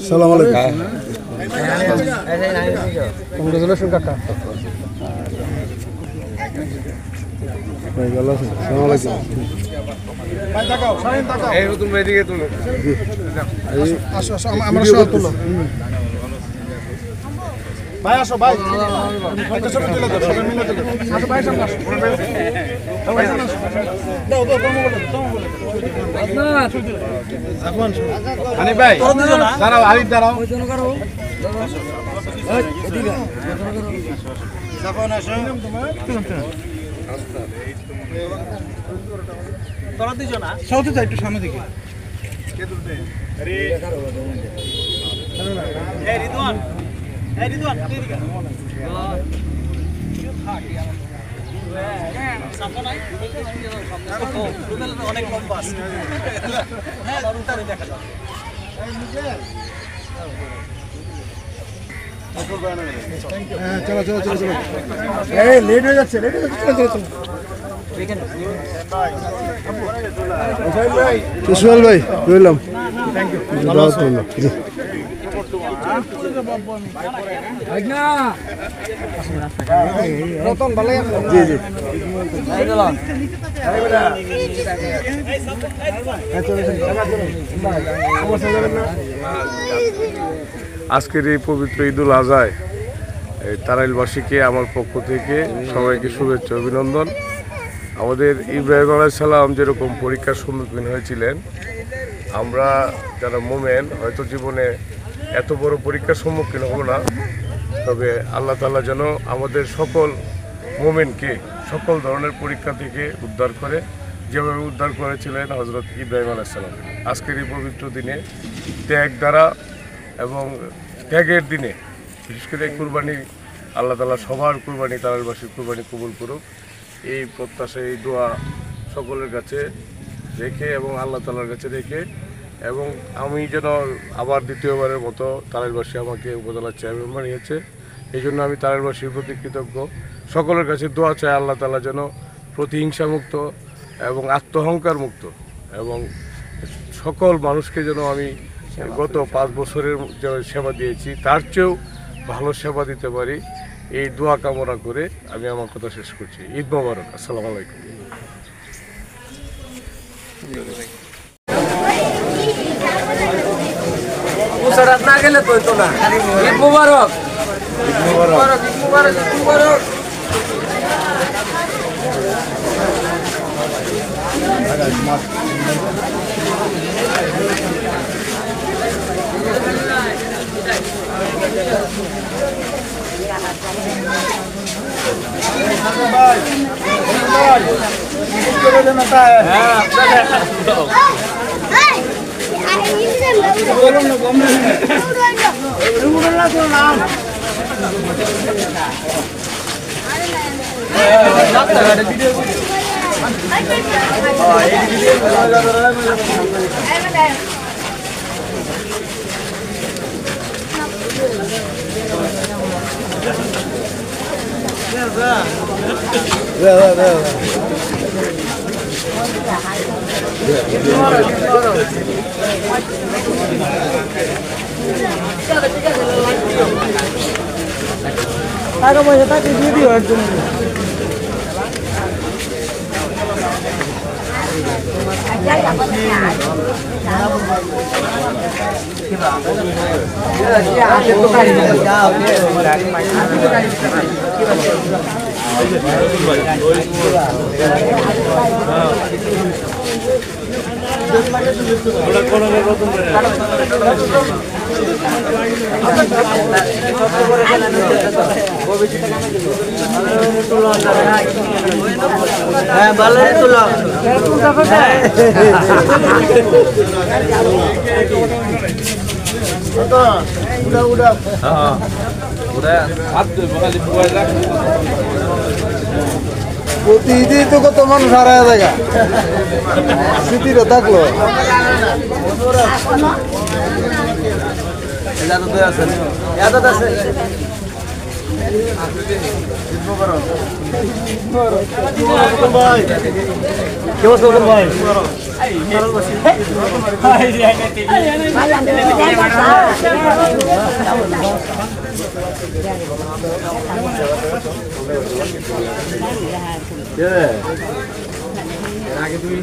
সালাম আলাইকুম। কংগ্রেচুলেশন কাকা। ভালো আছেন? সালাম আলাইকুম। ভাই আসো ভাই, একটা ছবি তুলে দাও, সবাই মিলে তুলে দাও। আসো ভাই, সামনে আসো। দাও দাও, কম বলে দাও, কম বলে দাও। আপন আনি ভাই, দাঁড়াও, আরিফ দাঁড়াও। ওই জন করো। এই এদিকে। সাফন আসো। তোরা দুইজন না? সাউথে যাই একটু সামনে দিকে। কে তুলতে? আরে এই রিদওয়ান। এই রিদওয়ান, এদিকে। সাফন আই। অনেক কম পাস। হ্যাঁ, উত্তরে দেখা যাবে। হ্যাঁ, চলো চলো চলো চলো। এই লেট হয়ে যাচ্ছে, লেট হয়ে যাচ্ছে, চলো চলো চলো। সুশাল ভাই, রইলাম। Thank you. ভালো আছেন? জি। রতন ভালো আছেন? জি জি। আজকের এই পবিত্র ঈদুল আজহায় তারাইলবাসীকে আমার পক্ষ থেকে সবাইকে শুভেচ্ছা অভিনন্দন। আমাদের ইব্রাহিম আলাইহিস সালাম যেরকম পরীক্ষার সম্মুখীন হয়েছিলেন, আমরা যারা মোমেন হয়তো জীবনে এত বড় পরীক্ষার সম্মুখীন হব না, তবে আল্লাহ তাআলা যেন আমাদের সকল মোমেনকে সকল ধরনের পরীক্ষা থেকে উদ্ধার করে, যেভাবে উদ্ধার করেছিলেন হযরত ইব্রাহিম আলাইহিস সালাম। আজকের এই পবিত্র দিনে ত্যাগ দ্বারা এবং ত্যাগের দিনে বিশেষ করে কুরবানি, আল্লাহ তাআলা সবার কুরবানি, তারাইলবাসীর কুরবানি কবুল করুক, এই প্রত্যাশা, এই দোয়া সকলের কাছে রেখে এবং আল্লাহ তাআলার কাছে রেখে, এবং আমি যেন আবার দ্বিতীয়বারের মতো তারাইলবাসী আমাকে উপজেলার চেয়ারম্যান বানিয়েছে, এই জন্য আমি তারাইলবাসীর প্রতি কৃতজ্ঞ। সকলের কাছে দোয়া চাই আল্লাহ তাআলা যেন প্রতিহিংসামুক্ত এবং আত্মহংকার মুক্ত এবং সকল মানুষকে যেন আমি গত 5 বছরের যে সেবা দিয়েছি তার চেয়েও ভালো সেবা দিতে পারি, এই দোয়া কামনা করে আমি আমার কথা শেষ করছি। ঈদ মোবারক। আসসালামু আলাইকুম। না গেলে তো হইতো না। ঈদ মোবারক। ঈদ মোবারক। ঈদ মোবারক। ঈদ মোবারক। টাকা পয়সা তাকে দিয়ে দিও একজন। হ্যাঁ ভালো তোলা প্রতিদিন তো কত মানুষ হারায় জায়গা স্মৃতিরও থাকলো আছে আগে তুমি